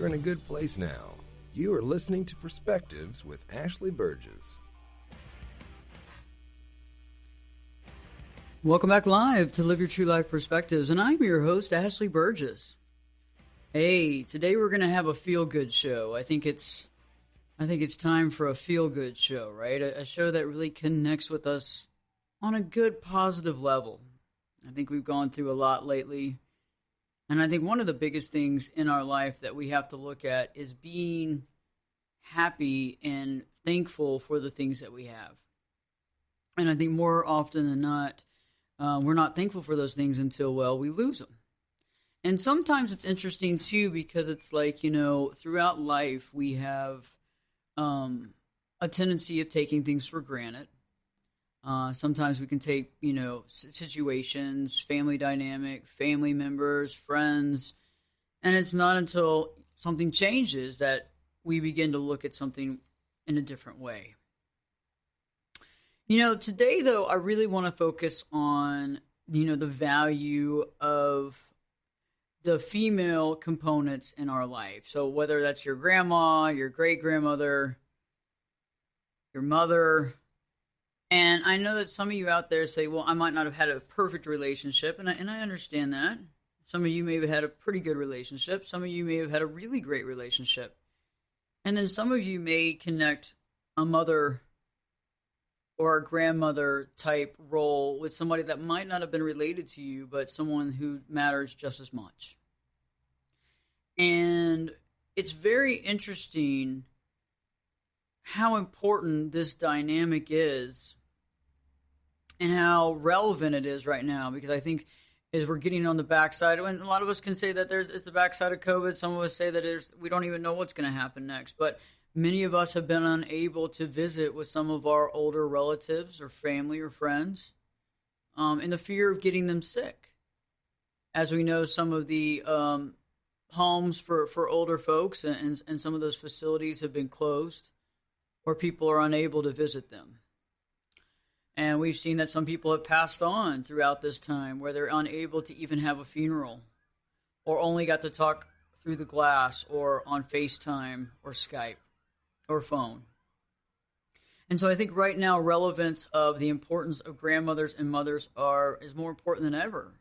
You're in a good place now. You are listening to Perspectives with Ashley Burgess. Welcome back live to Live Your True Life Perspectives, and I'm your host, Ashley Burgess. Hey, today we're going to have a feel-good show. I think it's time for a feel-good show, right? A show that really connects with us on a good, positive level. I think we've gone through a lot lately, and I think one of the biggest things in our life that we have to look at is being happy and thankful for the things that we have. And I think more often than not, we're not thankful for those things until, we lose them. And sometimes it's interesting, too, because it's like, throughout life, we have a tendency of taking things for granted. Sometimes we can take, situations, family dynamic, family members, friends, and it's not until something changes that we begin to look at something in a different way. Today, though, I really want to focus on, the value of the female components in our life. So whether that's your grandma, your great-grandmother, your mother. And I know that some of you out there say, well, I might not have had a perfect relationship, and I understand that. Some of you may have had a pretty good relationship. Some of you may have had a really great relationship. And then some of you may connect a mother or a grandmother type role with somebody that might not have been related to you, but someone who matters just as much. And it's very interesting how important this dynamic is and how relevant it is right now, because I think as we're getting on the backside, and a lot of us can say that it's the backside of COVID. Some of us say that we don't even know what's going to happen next, but many of us have been unable to visit with some of our older relatives or family or friends in the fear of getting them sick. As we know, some of the homes for older folks and some of those facilities have been closed, or people are unable to visit them. And we've seen that some people have passed on throughout this time where they're unable to even have a funeral, or only got to talk through the glass or on FaceTime or Skype or phone. And so I think right now relevance of the importance of grandmothers and mothers is more important than ever.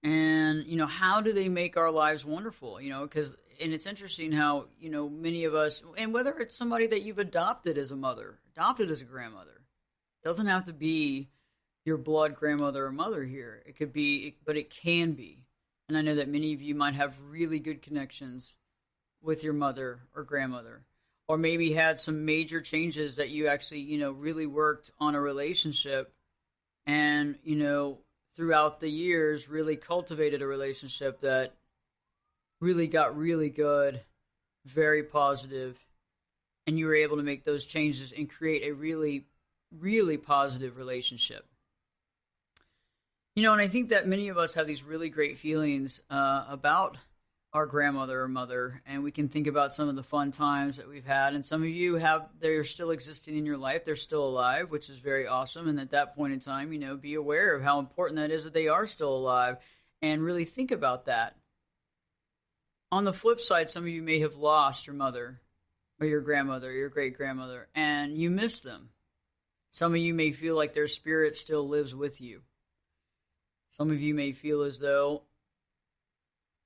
And, how do they make our lives wonderful? And it's interesting how, many of us, and whether it's somebody that you've adopted as a mother, adopted as a grandmother, doesn't have to be your blood grandmother or mother here. It could be, but it can be. And I know that many of you might have really good connections with your mother or grandmother, or maybe had some major changes that you actually, really worked on a relationship and, throughout the years really cultivated a relationship that really got really good, very positive, and you were able to make those changes and create a really, really positive relationship. And I think that many of us have these really great feelings about our grandmother or mother, and we can think about some of the fun times that we've had, and some of you they're still existing in your life, they're still alive, which is very awesome, and at that point in time, be aware of how important that is that they are still alive, and really think about that. On the flip side, some of you may have lost your mother, or your grandmother, or your great-grandmother, and you miss them. Some of you may feel like their spirit still lives with you. Some of you may feel as though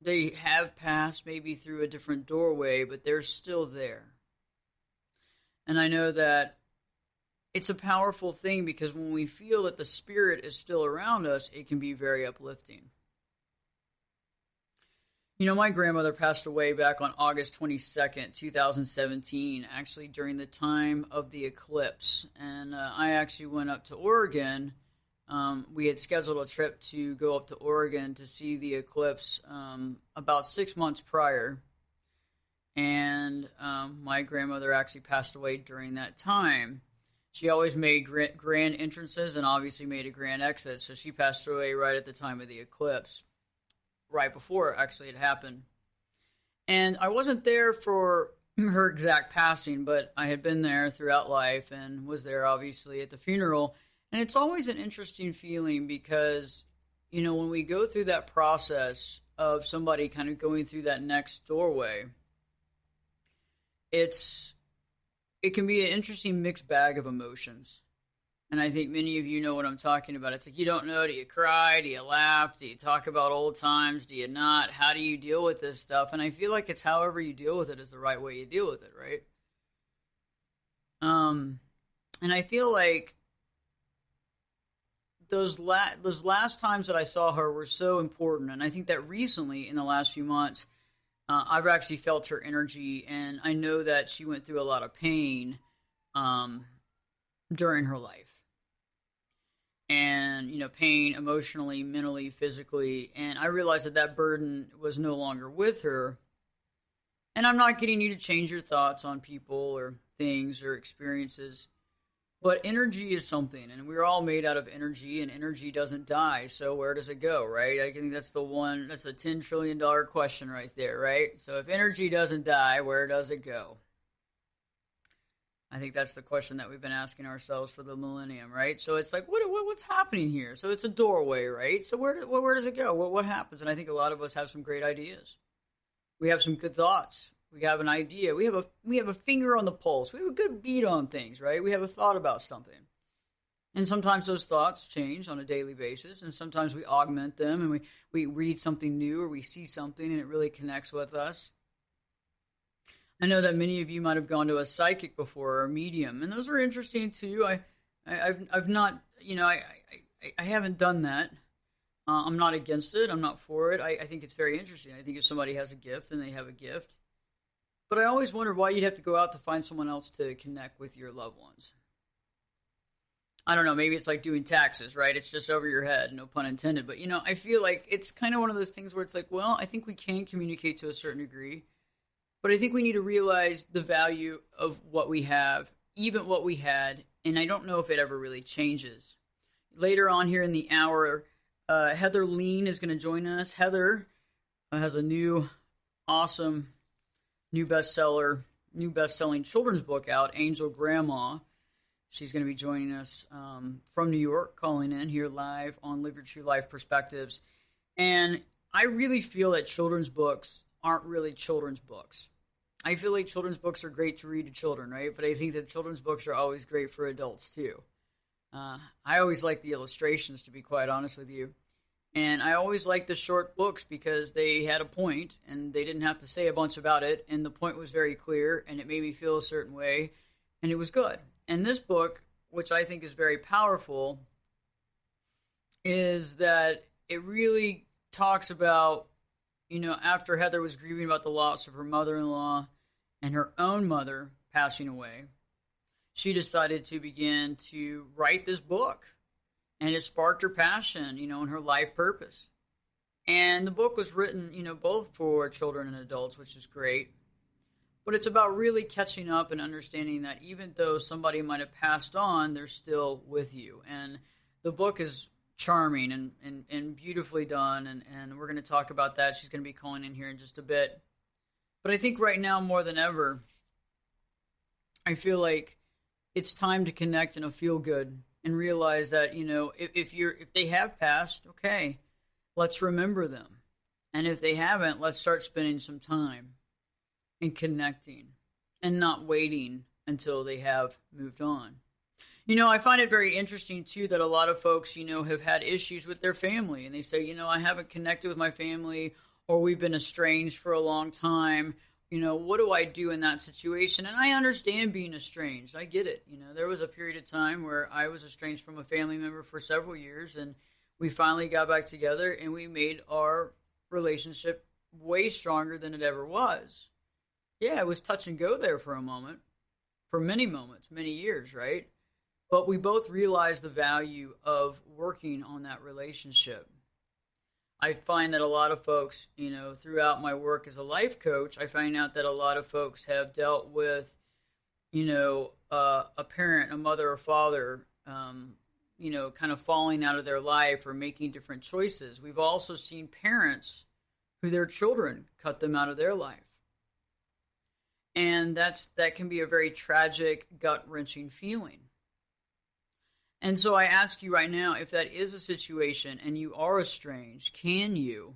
they have passed maybe through a different doorway, but they're still there. And I know that it's a powerful thing, because when we feel that the spirit is still around us, it can be very uplifting. My grandmother passed away back on August 22nd, 2017, actually during the time of the eclipse. And I actually went up to Oregon. We had scheduled a trip to go up to Oregon to see the eclipse about 6 months prior. And my grandmother actually passed away during that time. She always made grand entrances and obviously made a grand exit. So she passed away right at the time of the eclipse, right before actually it happened. And I wasn't there for her exact passing, but I had been there throughout life and was there obviously at the funeral. And it's always an interesting feeling because, when we go through that process of somebody kind of going through that next doorway, it can be an interesting mixed bag of emotions. And I think many of you know what I'm talking about. It's like you don't know, do you cry? Do you laugh? Do you talk about old times? Do you not? How do you deal with this stuff? And I feel like it's however you deal with it is the right way you deal with it, right? And I feel like those last times that I saw her were so important. And I think that recently, in the last few months, I've actually felt her energy, and I know that she went through a lot of pain during her life. And, pain emotionally, mentally, physically. And I realized that burden was no longer with her. And I'm not getting you to change your thoughts on people or things or experiences. But energy is something, and we're all made out of energy, and energy doesn't die. So where does it go, right? I think that's a $10 trillion question right there, right? So if energy doesn't die, where does it go? I think that's the question that we've been asking ourselves for the millennium, right? So it's like, what's happening here? So it's a doorway, right? So where does it go? What happens? And I think a lot of us have some great ideas. We have some good thoughts. We have an idea. We have a finger on the pulse. We have a good beat on things, right? We have a thought about something. And sometimes those thoughts change on a daily basis, and sometimes we augment them, and we read something new, or we see something, and it really connects with us. I know that many of you might have gone to a psychic before, or a medium, and those are interesting too. I've not, I haven't done that. I'm not against it. I'm not for it. I think it's very interesting. I think if somebody has a gift, then they have a gift. But I always wondered why you'd have to go out to find someone else to connect with your loved ones. I don't know, maybe it's like doing taxes, right? It's just over your head, no pun intended. But, I feel like it's kind of one of those things where it's like, well, I think we can communicate to a certain degree. But I think we need to realize the value of what we have, even what we had, and I don't know if it ever really changes. Later on here in the hour, Heather Lien is going to join us. Heather has a new, awesome, new best-selling children's book out, Angel Grandma. She's going to be joining us from New York, calling in here live on Live Your True Life Perspectives. And I really feel that children's books aren't really children's books. I feel like children's books are great to read to children, right? But I think that children's books are always great for adults too. I always like the illustrations, to be quite honest with you. And I always like the short books because they had a point and they didn't have to say a bunch about it. And the point was very clear and it made me feel a certain way and it was good. And this book, which I think is very powerful, is that it really talks about, after Heather was grieving about the loss of her mother-in-law and her own mother passing away, she decided to begin to write this book. And it sparked her passion, and her life purpose. And the book was written, both for children and adults, which is great. But it's about really catching up and understanding that even though somebody might have passed on, they're still with you. And the book is charming and beautifully done, and we're going to talk about that. She's going to be calling in here in just a bit. But I think right now, more than ever, I feel like it's time to connect in a feel-good and realize that, if they have passed, okay, let's remember them. And if they haven't, let's start spending some time and connecting and not waiting until they have moved on. I find it very interesting, too, that a lot of folks, have had issues with their family. And they say, I haven't connected with my family, or we've been estranged for a long time. What do I do in that situation? And I understand being estranged. I get it. There was a period of time where I was estranged from a family member for several years, and we finally got back together, and we made our relationship way stronger than it ever was. Yeah, it was touch and go there for a moment, for many moments, many years, right? But we both realized the value of working on that relationship. I find that a lot of folks, throughout my work as a life coach, I find out that a lot of folks have dealt with, a parent, a mother or father, kind of falling out of their life or making different choices. We've also seen parents who their children cut them out of their life. And that can be a very tragic, gut-wrenching feeling. And so I ask you right now, if that is a situation and you are estranged, can you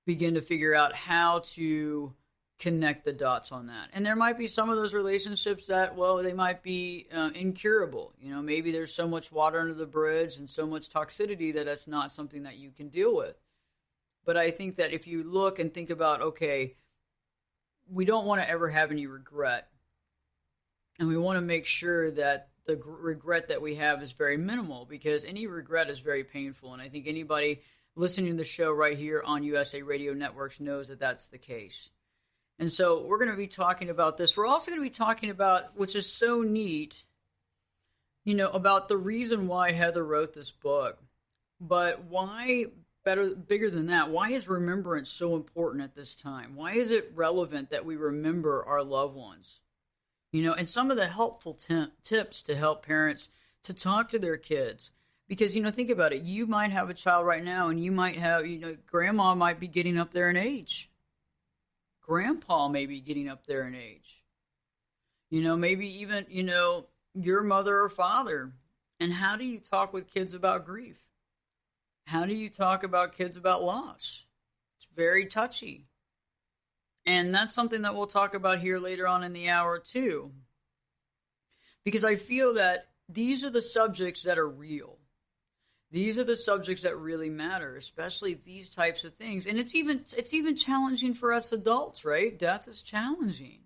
begin to figure out how to connect the dots on that. And there might be some of those relationships that, well, they might be incurable. Maybe there's so much water under the bridge and so much toxicity that that's not something that you can deal with. But I think that if you look and think about, okay, we don't want to ever have any regret. And we want to make sure that the regret that we have is very minimal, because any regret is very painful. And I think anybody listening to the show right here on USA Radio Networks knows that that's the case. And so we're going to be talking about this. We're also going to be talking about, which is so neat, about the reason why Heather wrote this book. But why, bigger than that, why is remembrance so important at this time? Why is it relevant that we remember our loved ones? And some of the helpful tips to help parents to talk to their kids. Because, think about it. You might have a child right now, and you might have, grandma might be getting up there in age. Grandpa may be getting up there in age. Maybe even, your mother or father. And how do you talk with kids about grief? How do you talk about kids about loss? It's very touchy. And that's something that we'll talk about here later on in the hour, too. Because I feel that these are the subjects that are real. These are the subjects that really matter, especially these types of things. And it's even challenging for us adults, right? Death is challenging.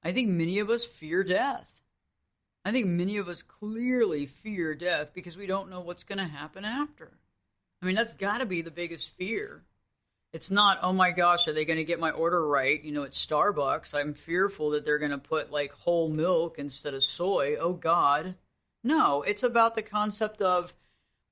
I think many of us fear death. I think many of us clearly fear death because we don't know what's going to happen after. I mean, that's got to be the biggest fear. It's not, oh my gosh, are they going to get my order right? At Starbucks, I'm fearful that they're going to put like whole milk instead of soy. Oh God. No, it's about the concept of,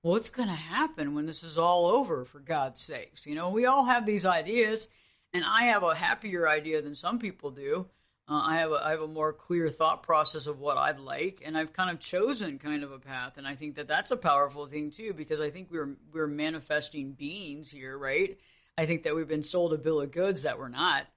what's going to happen when this is all over, for God's sakes? We all have these ideas, and I have a happier idea than some people do. I have a more clear thought process of what I'd like, and I've kind of chosen kind of a path, and I think that that's a powerful thing too, because I think we're manifesting beings here, right? I think that we've been sold a bill of goods that we're not.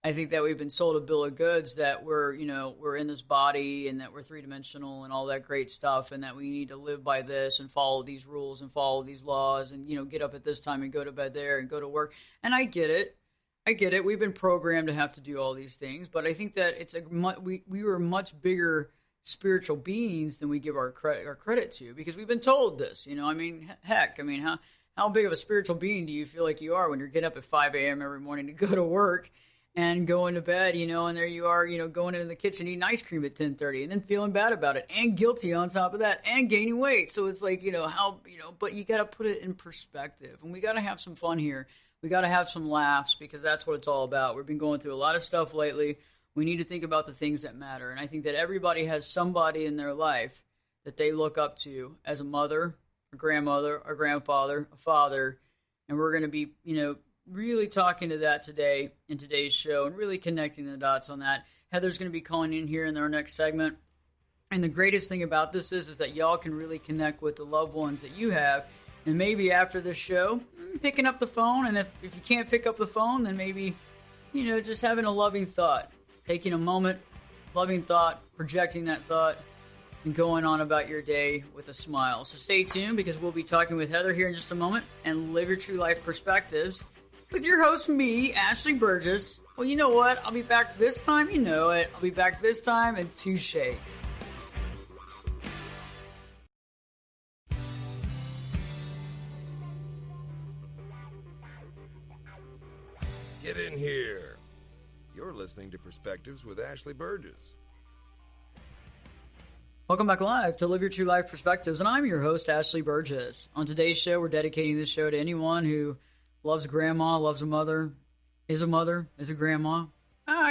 I think that we've been sold a bill of goods that we're in this body and that we're three-dimensional and all that great stuff, and that we need to live by this and follow these rules and follow these laws and, get up at this time and go to bed there and go to work. And I get it. We've been programmed to have to do all these things, but I think that we were much bigger spiritual beings than we give our credit to, because we've been told this, heck, how big of a spiritual being do you feel like you are when you're getting up at 5 a.m. every morning to go to work? And going to bed, and there you are, going into the kitchen eating ice cream at 10:30 and then feeling bad about it and guilty on top of that and gaining weight. So it's like, but you got to put it in perspective, and we got to have some fun here. We got to have some laughs, because that's what it's all about. We've been going through a lot of stuff lately. We need to think about the things that matter. And I think that everybody has somebody in their life that they look up to as a mother, a grandmother, a grandfather, a father. And we're going to be, really talking to that today in today's show and really connecting the dots on that. Heather's going to be calling in here in our next segment. And the greatest thing about this is that y'all can really connect with the loved ones that you have. And maybe after this show, picking up the phone. And if you can't pick up the phone, then maybe, just having a loving thought, taking a moment, loving thought, projecting that thought, and going on about your day with a smile. So stay tuned, because we'll be talking with Heather here in just a moment and Live Your True Life Perspectives with your host, me, Ashley Burgess. Well, you know what? I'll be back this time. You know it. I'll be back this time in 2 shakes. Get in here. You're listening to Perspectives with Ashley Burgess. Welcome back live to Live Your True Life Perspectives, and I'm your host, Ashley Burgess. On today's show, we're dedicating this show to anyone who loves grandma, loves a mother, is a grandma,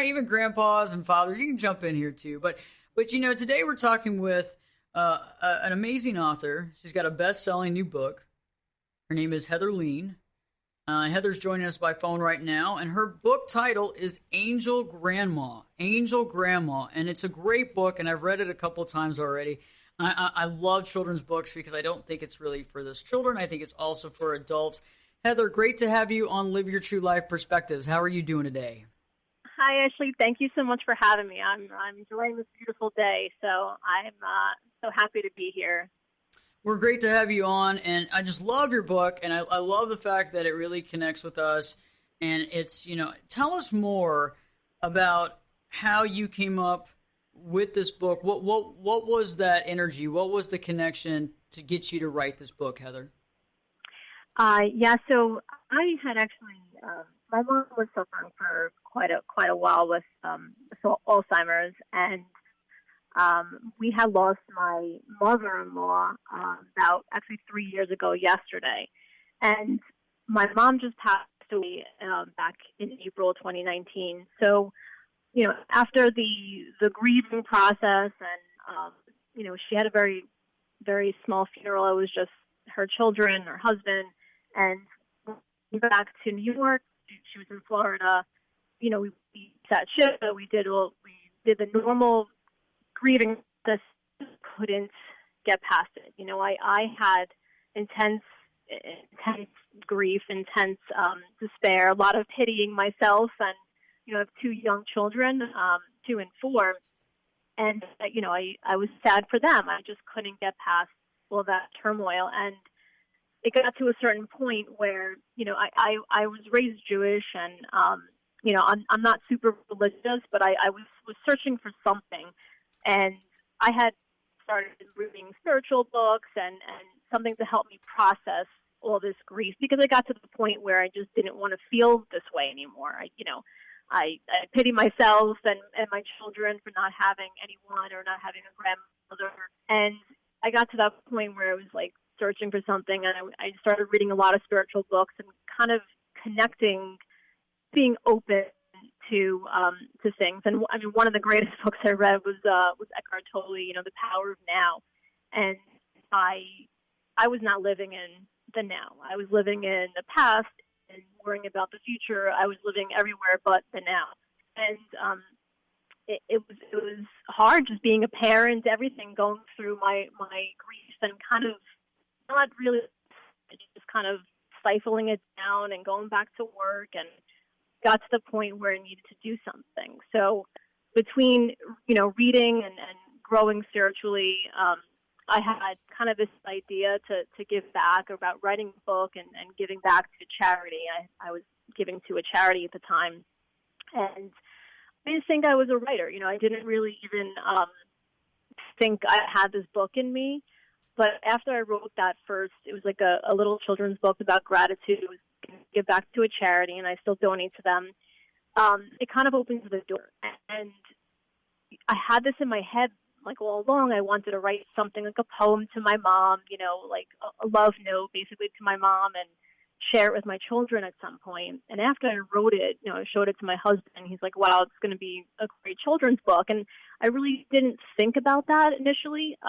even grandpas and fathers. You can jump in here too. But today we're talking with an amazing author. She's got a best-selling new book. Her name is Heather Lien. Heather's joining us by phone right now, and her book title is Angel Grandma. Angel Grandma, and it's a great book, and I've read it a couple times already. I love children's books because I don't think it's really for just children. I think it's also for adults. Heather, great to have you on Live Your True Life Perspectives. How are you doing today? Hi, Ashley. Thank you so much for having me. I'm enjoying this beautiful day, so I'm so happy to be here. We're great to have you on, and I just love your book, and I love the fact that it really connects with us. And it's, tell us more about how you came up with this book. What was that energy? What was the connection to get you to write this book, Heather? Yeah, so I had actually, my mom was suffering for quite a while with Alzheimer's, and we had lost my mother-in-law about actually 3 years ago yesterday, and my mom just passed away back in April 2019. So, after the grieving process, and she had a very, very small funeral. It was just her children, her husband, and we went back to New York. She was in Florida. We sat shift. We did the normal grieving. Just couldn't get past it. I had intense grief, intense despair, a lot of pitying myself, and I have 2 young children, 2 and 4, and I was sad for them. I just couldn't get past all that turmoil, and it got to a certain point where I was raised Jewish, and I'm not super religious, but I was searching for something, and I had started reading spiritual books and something to help me process all this grief, because I got to the point where I just didn't want to feel this way anymore. I pity myself and my children for not having anyone or not having a grandmother. And I got to that point where I was like searching for something, and I started reading a lot of spiritual books and kind of connecting, being open to things. And I mean, one of the greatest books I read was Eckhart Tolle, The Power of Now. And I was not living in the now. I was living in the past and worrying about the future. I was living everywhere but the now. And it was hard just being a parent, everything, going through my grief and kind of not really, just kind of stifling it down and going back to work, and got to the point where I needed to do something. So between, reading and growing spiritually, I had kind of this idea to give back, about writing a book and giving back to charity. I was giving to a charity at the time, and I didn't think I was a writer. I didn't really even think I had this book in me. But after I wrote that first, it was like a little children's book about gratitude. It was going to give back to a charity, and I still donate to them. It kind of opens the door. And I had this in my head like all along. I wanted to write something like a poem to my mom, like a love note basically to my mom, and share it with my children at some point. And after I wrote it, I showed it to my husband. He's like, wow, it's going to be a great children's book. And I really didn't think about that initially.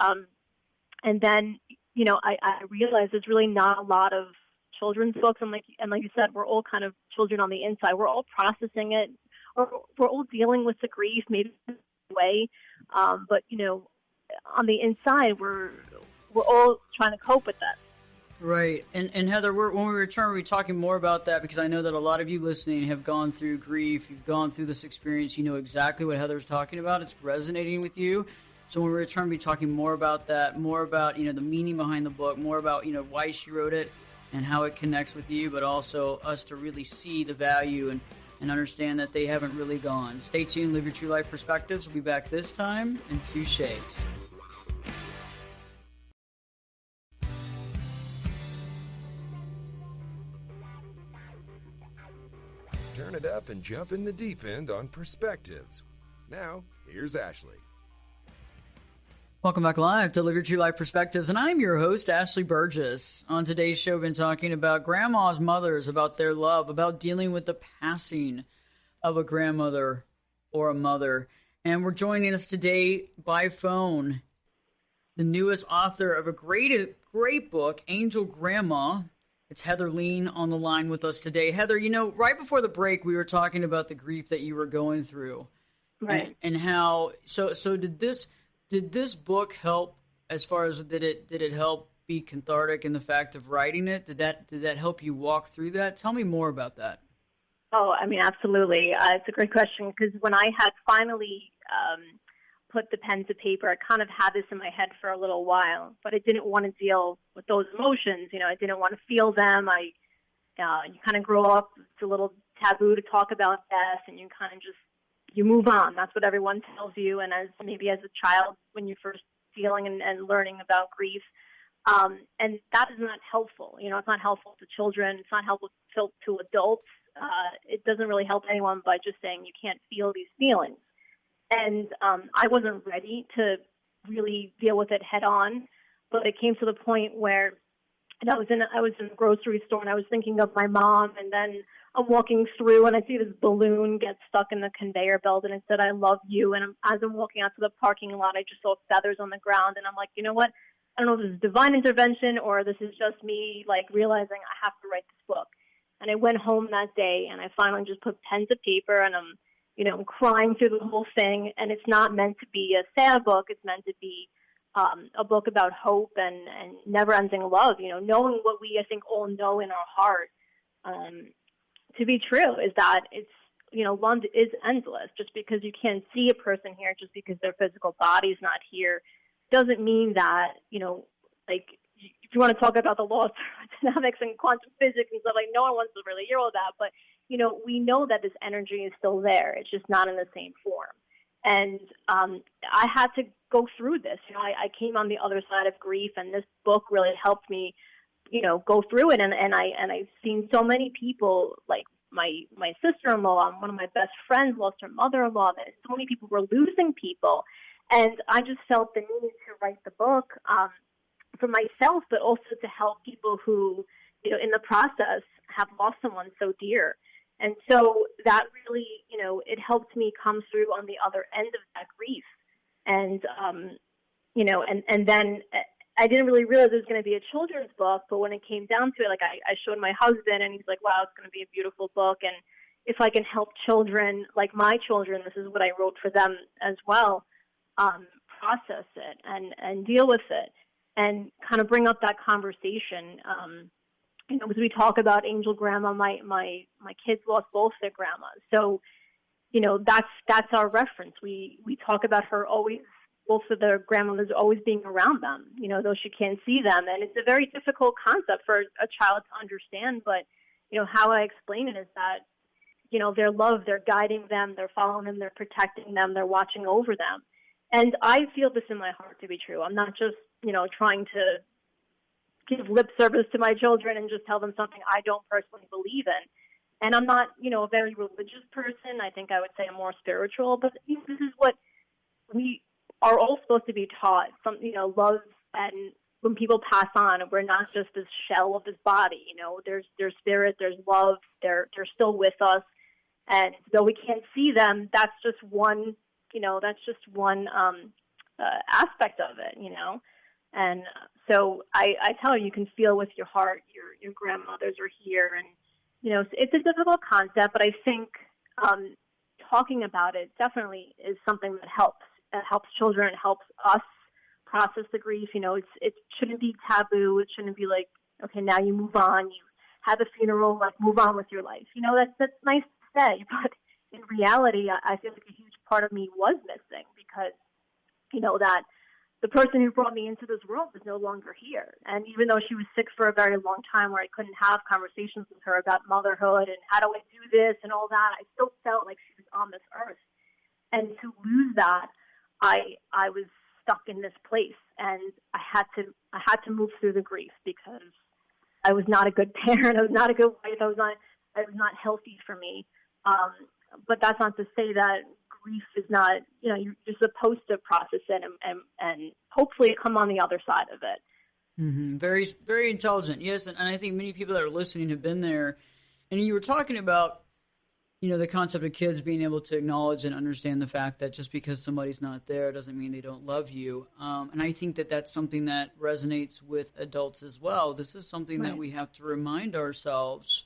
And then, I realized there's really not a lot of children's books. And like you said, we're all kind of children on the inside. We're all processing it, or we're all dealing with the grief, maybe in a way. But, on the inside, we're all trying to cope with that. Right. And Heather, when we return, we'll be talking more about that, because I know that a lot of you listening have gone through grief. You've gone through this experience. You know exactly what Heather's talking about. It's resonating with you. So when we return, we'll be talking more about that, more about, the meaning behind the book, more about, why she wrote it and how it connects with you, but also us to really see the value and understand that they haven't really gone. Stay tuned. Live Your True Life Perspectives. We'll be back this time in 2 shakes. Turn it up and jump in the deep end on Perspectives. Now, here's Ashley. Welcome back live to Live Your True Life Perspectives, and I'm your host, Ashley Burgess. On today's show, we've been talking about grandmas, mothers, about their love, about dealing with the passing of a grandmother or a mother. And we're joining us today by phone, the newest author of a great book, Angel Grandma. It's Heather Lien on the line with us today. Heather, right before the break, we were talking about the grief that you were going through. Right. And how, so did this book help, as far as did it help be cathartic in the fact of writing it? Did that help you walk through that? Tell me more about that. Oh, I mean, absolutely. It's a great question, because when I had finally put the pen to paper, I kind of had this in my head for a little while, but I didn't want to deal with those emotions. I didn't want to feel them. You kind of grow up, it's a little taboo to talk about death, and you kind of just, you move on. That's what everyone tells you. And as maybe as a child, when you're first feeling and learning about grief, and that is not helpful. You know, it's not helpful to children. It's not helpful to adults. It doesn't really help anyone by just saying you can't feel these feelings. And I wasn't ready to really deal with it head on, but it came to the point where I was in a grocery store, and I was thinking of my mom, and then I'm walking through and I see this balloon get stuck in the conveyor belt, and it said, "I love you." And as I'm walking out to the parking lot, I just saw feathers on the ground, and I'm like, you know what? I don't know if this is divine intervention or this is just me like realizing I have to write this book. And I went home that day, and I finally just put pen to paper, and I'm crying through the whole thing. And it's not meant to be a sad book. It's meant to be a book about hope and never-ending love. You know, knowing what we, I think, all know in our heart to be true is that it's, love is endless. Just because you can't see a person here, just because their physical body is not here, doesn't mean that, like, if you want to talk about the laws of dynamics and quantum physics and stuff, like, no one wants to really hear all that, but, we know that this energy is still there. It's just not in the same form. And I had to go through this. I came on the other side of grief, and this book really helped me, go through it. And I've seen so many people, like my sister-in-law, one of my best friends lost her mother-in-law, that so many people were losing people. And I just felt the need to write the book for myself, but also to help people who, in the process have lost someone so dear. And so that really, it helped me come through on the other end of that grief. And, and then I didn't really realize it was going to be a children's book, but when it came down to it, like I showed my husband, and he's like, wow, it's going to be a beautiful book. And if I can help children, like my children, this is what I wrote for them as well, process it and deal with it and kind of bring up that conversation. Because we talk about angel grandma, my kids lost both their grandmas. So, that's our reference. We talk about her always, both of their grandmothers always being around them, though she can't see them. And it's a very difficult concept for a child to understand. But, how I explain it is that, their love, they're guiding them, they're following them, they're protecting them, they're watching over them. And I feel this in my heart to be true. I'm not just, trying to give lip service to my children and just tell them something I don't personally believe in. And I'm not, a very religious person. I think I would say I'm more spiritual, but this is what we are all supposed to be taught. Some, love, and when people pass on, we're not just this shell of this body. There's spirit, there's love, they're still with us. And though we can't see them, that's just one, aspect of it, And so I tell her, you can feel with your heart, your grandmothers are here. And, it's a difficult concept, but I think talking about it definitely is something that helps. It helps children, it helps us process the grief. It shouldn't be taboo. It shouldn't be like, okay, now you move on, you have a funeral, like move on with your life. That's nice to say, but in reality, I feel like a huge part of me was missing because, that the person who brought me into this world is no longer here. And even though she was sick for a very long time where I couldn't have conversations with her about motherhood and how do I do this and all that, I still felt like she was on this earth. And to lose that, I was stuck in this place, and I had to move through the grief because I was not a good parent. I was not a good wife. I was not healthy for me. But that's not to say that grief is not, you're supposed to process it and hopefully come on the other side of it. Mm-hmm. Very, very intelligent. Yes. And I think many people that are listening have been there. And you were talking about, the concept of kids being able to acknowledge and understand the fact that just because somebody's not there doesn't mean they don't love you. And I think that that's something that resonates with adults as well. This is something that we have to remind ourselves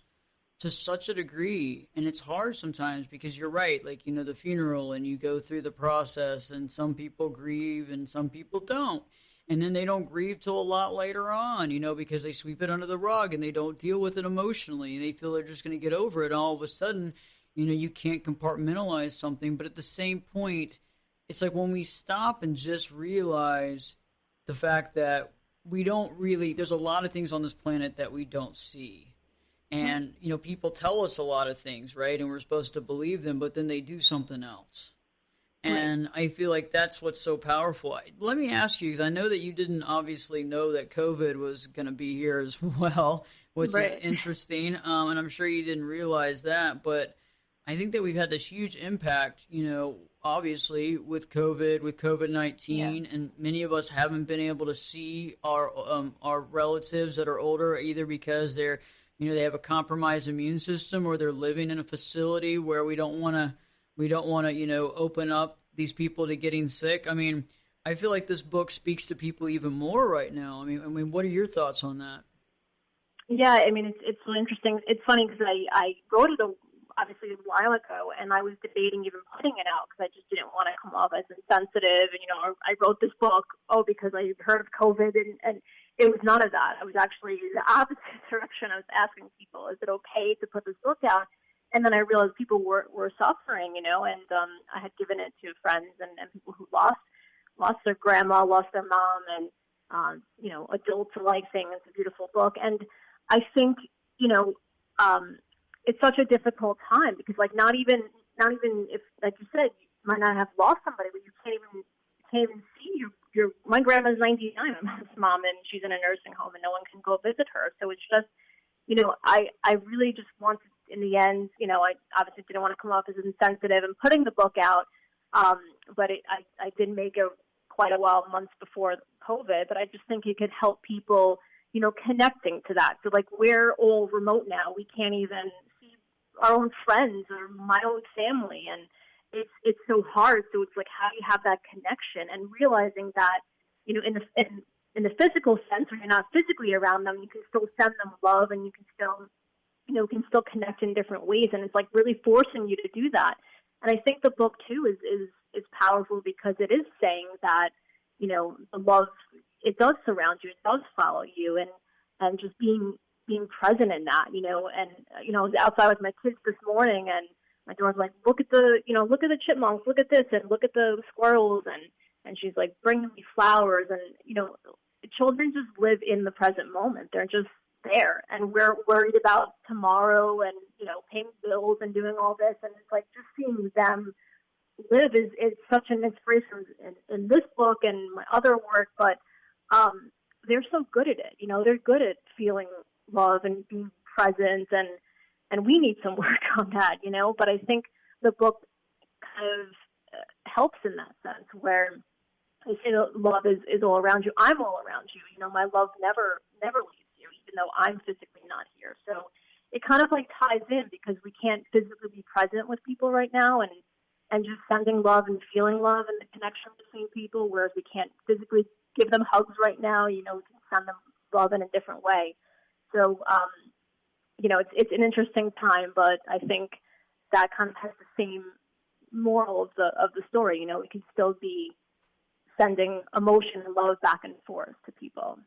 to such a degree. And it's hard sometimes because you're right. Like, the funeral, and you go through the process, and some people grieve and some people don't. And then they don't grieve till a lot later on, because they sweep it under the rug and they don't deal with it emotionally, and they feel they're just going to get over it. And all of a sudden, you can't compartmentalize something. But at the same point, it's like when we stop and just realize the fact that we don't really, there's a lot of things on this planet that we don't see. And, people tell us a lot of things, right? And we're supposed to believe them, but then they do something else. And right. I feel like that's what's so powerful. Let me ask you, because I know that you didn't obviously know that COVID was going to be here as well, which right. is interesting. And I'm sure you didn't realize that. But I think that we've had this huge impact, obviously with COVID-19, yeah. and many of us haven't been able to see our relatives that are older, either because they're, they have a compromised immune system, or they're living in a facility where we don't want to, open up these people to getting sick. I mean, I feel like this book speaks to people even more right now. I mean, what are your thoughts on that? Yeah, I mean, it's so interesting. It's funny because I wrote it obviously a while ago, and I was debating even putting it out because I just didn't want to come off as insensitive. And, I wrote this book, because I heard of COVID, and it was none of that. I was actually the opposite direction. I was asking people, is it okay to put this book out? And then I realized people were suffering, and I had given it to friends and people who lost their grandma, lost their mom, and, adults alike saying it's a beautiful book. And I think, it's such a difficult time because, like, not even if, like you said, you might not have lost somebody, but you can't even see your my grandma's 99, my mom's mom, and she's in a nursing home, and no one can go visit her. So it's just, I really just wanted, in the end, I obviously didn't want to come off as insensitive in putting the book out, but I did make it quite a while, months before COVID, but I just think it could help people, connecting to that. So, like, we're all remote now. We can't even see our own friends or my own family, and it's so hard. So it's like, how do you have that connection? And realizing that, in the physical sense, when you're not physically around them, you can still send them love, and you can still connect in different ways. And it's like really forcing you to do that. And I think the book too is powerful because it is saying that, the love, it does surround you, it does follow you, and just being present in that, and, I was outside with my kids this morning, and my daughter's like, look at the chipmunks, look at this, and look at the squirrels, and she's like bringing me flowers, and, children just live in the present moment. They're just there, and we're worried about tomorrow and, paying bills and doing all this, and it's like just seeing them live is such an inspiration in this book and my other work, but they're so good at it. They're good at feeling love and being present, and we need some work on that, but I think the book kind of helps in that sense, where I say that love is all around you. I'm all around you. My love never leaves you, even though I'm physically not here. So it kind of like ties in because we can't physically be present with people right now, and just sending love and feeling love and the connection between people, whereas we can't physically give them hugs right now, we can send them love in a different way. So, it's an interesting time, but I think that kind of has the same moral of the story. We can still be sending emotion and love back and forth to people.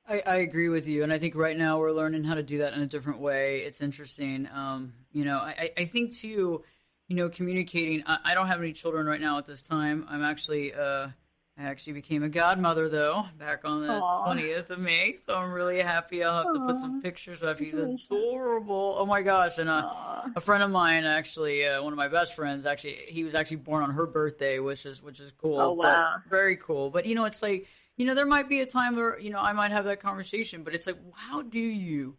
I agree with you, and I think right now we're learning how to do that in a different way. It's interesting. I think too, communicating. I don't have any children right now at this time. I actually became a godmother, though, back on the 20th of May, so I'm really happy. I'll have to put some pictures up. He's adorable. Oh, my gosh. And a friend of mine, actually, one of my best friends, he was actually born on her birthday, which is cool. Oh, wow. Very cool. But, it's like, there might be a time where, I might have that conversation, but it's like, how do you,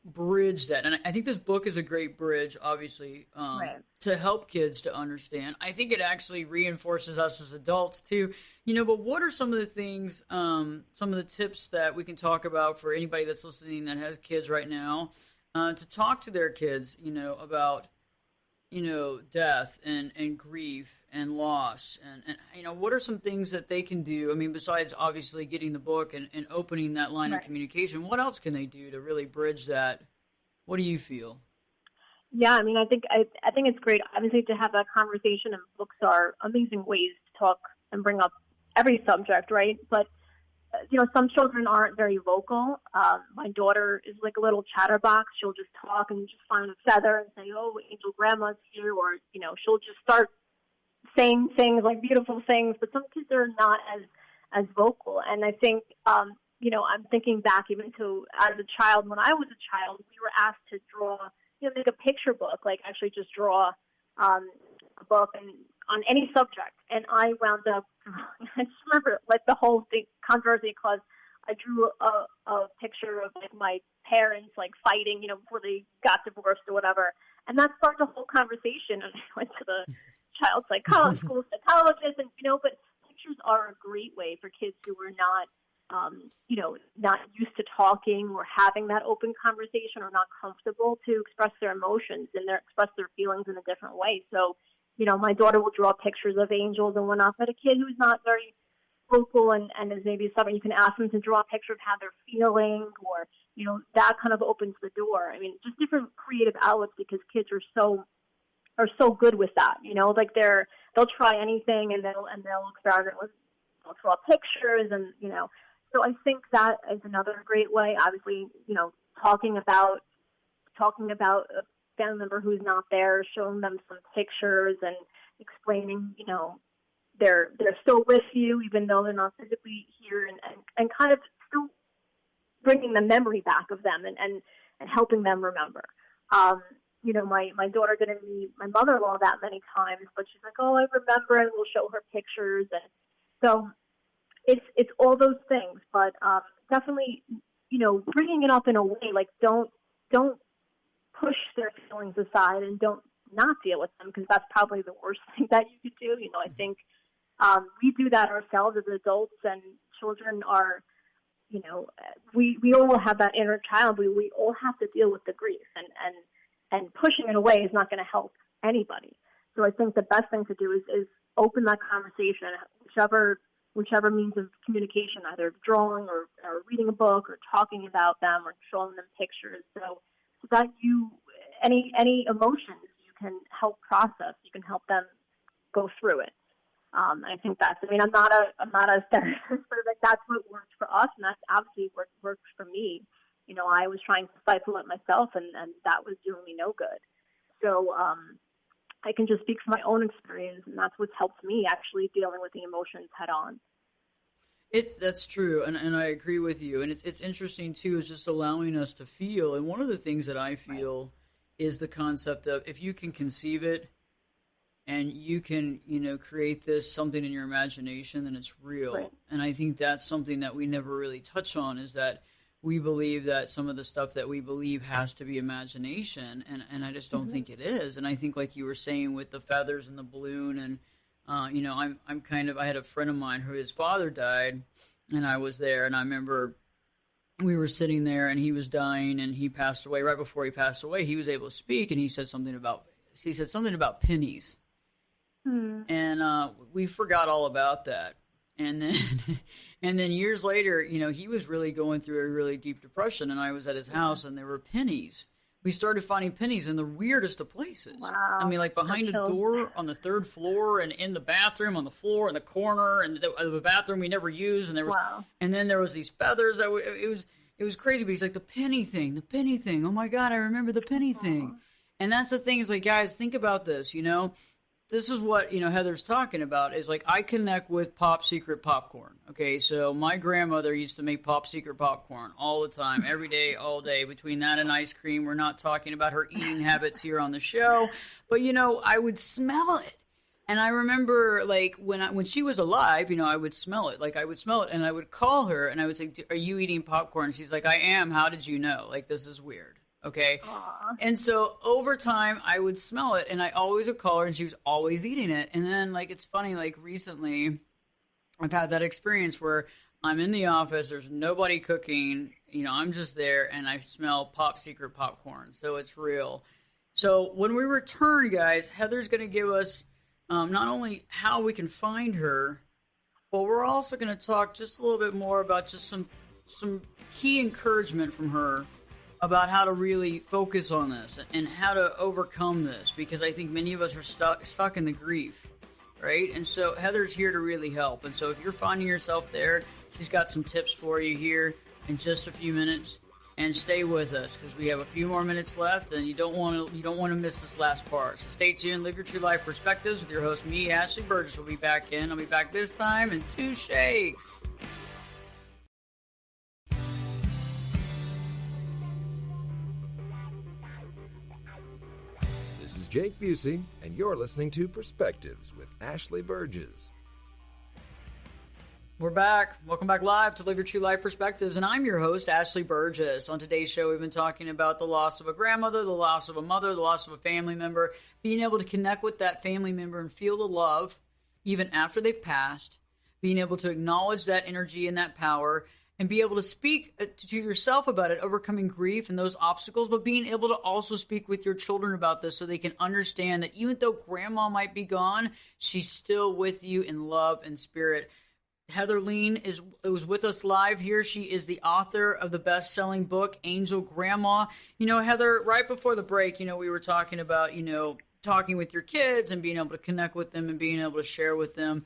bridge that? And I think this book is a great bridge, obviously, right, to help kids to understand. I think it actually reinforces us as adults too, but what are some of the things, some of the tips that we can talk about for anybody that's listening that has kids right now, to talk to their kids, about, death and grief and loss, and what are some things that they can do? I mean, besides obviously getting the book and opening that line of communication, what else can they do to really bridge that? What do you feel? Yeah, I mean, I think it's great, obviously, to have that conversation, and books are amazing ways to talk and bring up every subject, right? But some children aren't very vocal. My daughter is like a little chatterbox. She'll just talk and just find a feather and say, "Oh, Angel Grandma's here," or she'll just start saying things like beautiful things. But some kids are not as vocal, and I think I'm thinking back even to as a child. When I was a child, we were asked to draw, make a picture book, like actually just draw a book and on any subject. And I wound up, I just remember like the whole thing, controversy, because I drew a picture of like my parents like fighting, before they got divorced or whatever. And that sparked a whole conversation. And I went to the child school psychologist, and but pictures are a great way for kids who are not not used to talking or having that open conversation, or not comfortable to express their emotions and express their feelings in a different way. So, my daughter will draw pictures of angels and whatnot, but a kid who's not very vocal and is maybe something, you can ask them to draw a picture of how they're feeling, or, that kind of opens the door. I mean, just different creative outlets, because kids are so good with that, like they'll try anything, and they'll experiment with, they'll draw pictures, and, so I think that is another great way. Obviously, talking about a family member who's not there, showing them some pictures and explaining, they're still with you, even though they're not physically here, and kind of still bringing the memory back of them and helping them remember. My daughter didn't meet my mother-in-law that many times, but she's like, oh, I remember, and we'll show her pictures. And so it's all those things, but definitely, bringing it up in a way, like don't push their feelings aside and don't not deal with them, because that's probably the worst thing that you could do. I think we do that ourselves as adults, and children are, we all have that inner child. We all have to deal with the grief, and pushing it away is not going to help anybody. So I think the best thing to do is open that conversation, whichever means of communication, either drawing or reading a book or talking about them or showing them pictures. So that any emotions you can help process, you can help them go through it. I think I'm not a therapist, but like that's what worked for us, and that's obviously what worked for me. I was trying to stifle it myself, and that was doing me no good. So I can just speak from my own experience, and that's what's helped me actually dealing with the emotions head on. That's true, and I agree with you. And it's interesting too, is just allowing us to feel. And one of the things that I feel is the concept of, if you can conceive it and you can, create something in your imagination, then it's real. Right. And I think that's something that we never really touch on, is that we believe that some of the stuff that we believe has to be imagination, and I just don't think it is. And I think, like you were saying with the feathers and the balloon, and I had a friend of mine who, his father died, and I was there, and I remember we were sitting there, and he was dying, and he passed away. Right before he passed away, he was able to speak, and he said something about pennies. And we forgot all about that. And then years later, he was really going through a really deep depression, and I was at his house, and there were pennies. We started finding pennies in the weirdest of places. Wow. I mean, like behind a door on the third floor, and in the bathroom on the floor in the corner, and the bathroom we never used. And there was, and then there was these feathers. It was crazy. But he's like, the penny thing. Oh my God, I remember the penny thing. And that's the thing. Is like, guys, think about this. This is what, Heather's talking about, is like, I connect with Pop Secret popcorn. Okay, so my grandmother used to make Pop Secret popcorn all the time, every day, all day. Between that and ice cream, we're not talking about her eating habits here on the show, but I would smell it. And I remember, like, when she was alive, I would smell it. Like, I would smell it, and I would call her, and I would say, are you eating popcorn? And she's like, I am. How did you know? Like, this is weird. Okay. Aww. And so over time I would smell it, and I always would call her, and she was always eating it. And then, like, it's funny, like recently I've had that experience where I'm in the office, there's nobody cooking, I'm just there, and I smell Pop Secret popcorn. So it's real. So when we return, guys, Heather's going to give us not only how we can find her, but we're also going to talk just a little bit more about just some key encouragement from her about how to really focus on this and how to overcome this, because I think many of us are stuck in the grief, right? And so Heather's here to really help. And so if you're finding yourself there, she's got some tips for you here in just a few minutes. And stay with us, because we have a few more minutes left, and you don't want to miss this last part. So stay tuned. Live Your True Life Perspectives with your host, me, Ashley Burgess, will be back in. I'll be back this time in 2 shakes. Jake Busey, and you're listening to Perspectives with Ashley Burgess. We're back. Welcome back live to Live Your True Life Perspectives, and I'm your host, Ashley Burgess. On today's show, we've been talking about the loss of a grandmother, the loss of a mother, the loss of a family member, being able to connect with that family member and feel the love even after they've passed, being able to acknowledge that energy and that power, and be able to speak to yourself about it, overcoming grief and those obstacles, but being able to also speak with your children about this so they can understand that even though grandma might be gone, she's still with you in love and spirit. Heather Lien was with us live here. She is the author of the best-selling book, Angel Grandma. You know, Heather, right before the break, we were talking about, talking with your kids and being able to connect with them and being able to share with them,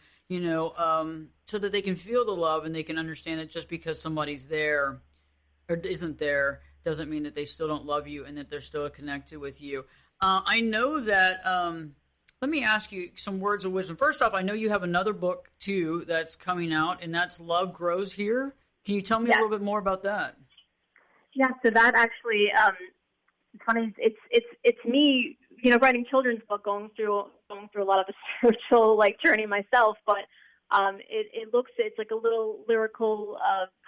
so that they can feel the love and they can understand that just because somebody's there or isn't there doesn't mean that they still don't love you and that they're still connected with you. I know that... Let me ask you some words of wisdom. First off, I know you have another book, too, that's coming out, and that's Love Grows Here. Can you tell me a little bit more about that? Yeah, so that actually, it's funny. It's me, writing children's book, going through a lot of the spiritual journey myself. But it's like a little lyrical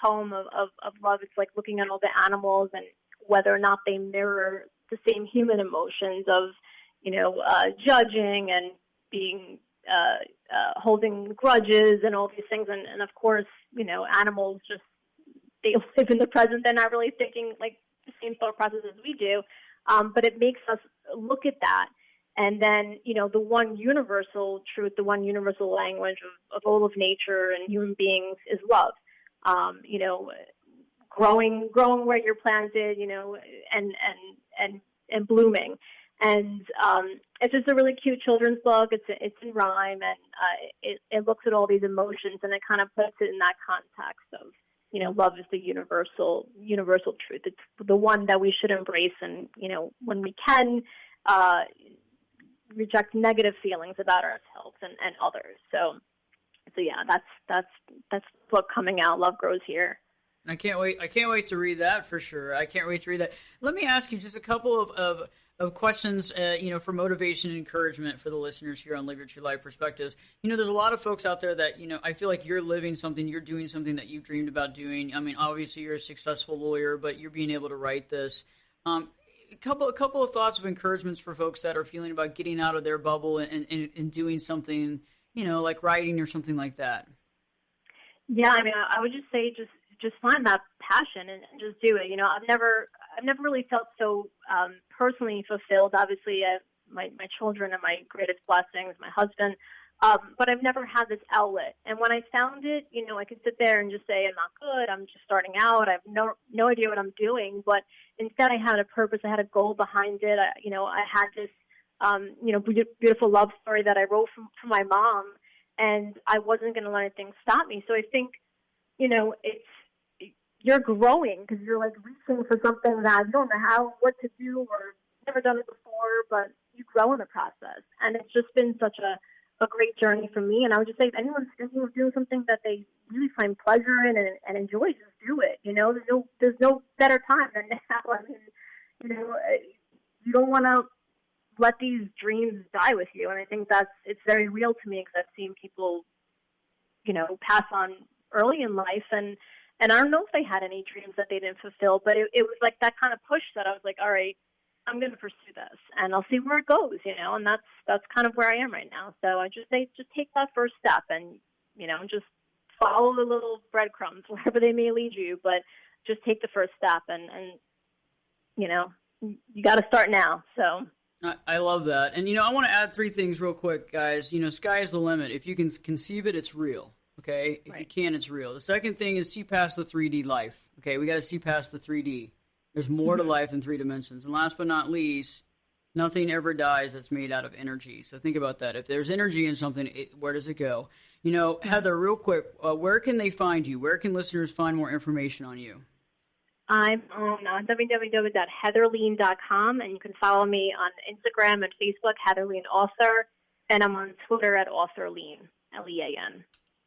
poem of love. It's like looking at all the animals and whether or not they mirror the same human emotions of judging and being, holding grudges and all these things. And of course, animals just, they live in the present. They're not really thinking like the same thought process as we do. But it makes us look at that. And then, the one universal truth, the one universal language of all of nature and human beings is love. Growing where you're planted, and blooming. And it's just a really cute children's book. It's in rhyme, and it looks at all these emotions, and it kind of puts it in that context of, love is the universal truth. It's the one that we should embrace, and when we can, reject negative feelings about ourselves and others. So yeah, that's the book coming out. Love Grows Here. I can't wait. I can't wait to read that for sure. I can't wait to read that. Let me ask you just a couple of questions, for motivation and encouragement for the listeners here on Live Your True Life Perspectives. There's a lot of folks out there that, I feel like you're living something, you're doing something that you've dreamed about doing. I mean, obviously you're a successful lawyer, but you're being able to write this. A couple of thoughts of encouragements for folks that are feeling about getting out of their bubble and doing something, like writing or something like that. Yeah, I mean, I would just say just find that passion and just do it. I've never really felt so personally fulfilled. Obviously, my children are my greatest blessings, my husband, but I've never had this outlet. And when I found it, I could sit there and just say, I'm not good, I'm just starting out, I have no idea what I'm doing. But instead, I had a purpose, I had a goal behind it. I had this, beautiful love story that I wrote for my mom, and I wasn't going to let anything stop me. So I think, you're growing because you're reaching for something that you don't know what to do or never done it before, but you grow in the process. And it's just been such a great journey for me. And I would just say if anyone's thinking of doing something that they really find pleasure in and enjoy, just do it. There's no better time than now. I mean, you don't want to let these dreams die with you. And I think it's very real to me because I've seen people, pass on early in life and I don't know if they had any dreams that they didn't fulfill, but it was like that kind of push that I was like, all right, I'm going to pursue this and I'll see where it goes, and that's kind of where I am right now. So I just say, just take that first step and, just follow the little breadcrumbs wherever they may lead you, but just take the first step and you got to start now. So I love that. And, I want to add 3 things real quick, guys. Sky is the limit. If you can conceive it, it's real. Okay, if you can, it's real. The second thing is see past the 3D life. Okay, we got to see past the 3D. There's more to life than 3 dimensions. And last but not least, nothing ever dies that's made out of energy. So think about that. If there's energy in something, where does it go? Heather, real quick, where can they find you? Where can listeners find more information on you? I'm on www.heatherlien.com, and you can follow me on Instagram and Facebook, Heather Lien Author, and I'm on Twitter at Author Lien, Lean.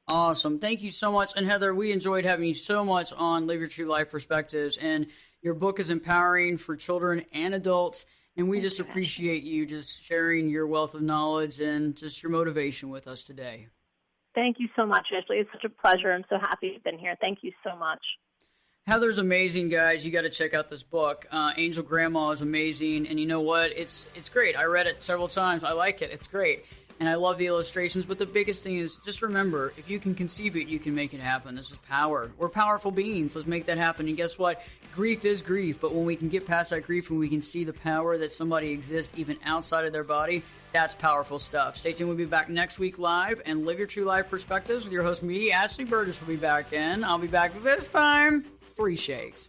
Awesome. Thank you so much. And Heather, we enjoyed having you so much on Live Your True Life Perspectives. And your book is empowering for children and adults. And we just appreciate you just sharing your wealth of knowledge and just your motivation with us today. Thank you so much, Ashley. It's such a pleasure. I'm so happy you've been here. Thank you so much. Heather's amazing, guys. You got to check out this book. Angel Grandma is amazing, and you know what? It's great. I read it several times. I like it. It's great, and I love the illustrations. But the biggest thing is just remember, if you can conceive it, you can make it happen. This is power. We're powerful beings. Let's make that happen. And guess what? Grief is grief, but when we can get past that grief and we can see the power that somebody exists even outside of their body, that's powerful stuff. Stay tuned. We'll be back next week live, and Live Your True Life Perspectives with your host, me, Ashley Burgess, will be back in. I'll be back this time. 3 shakes.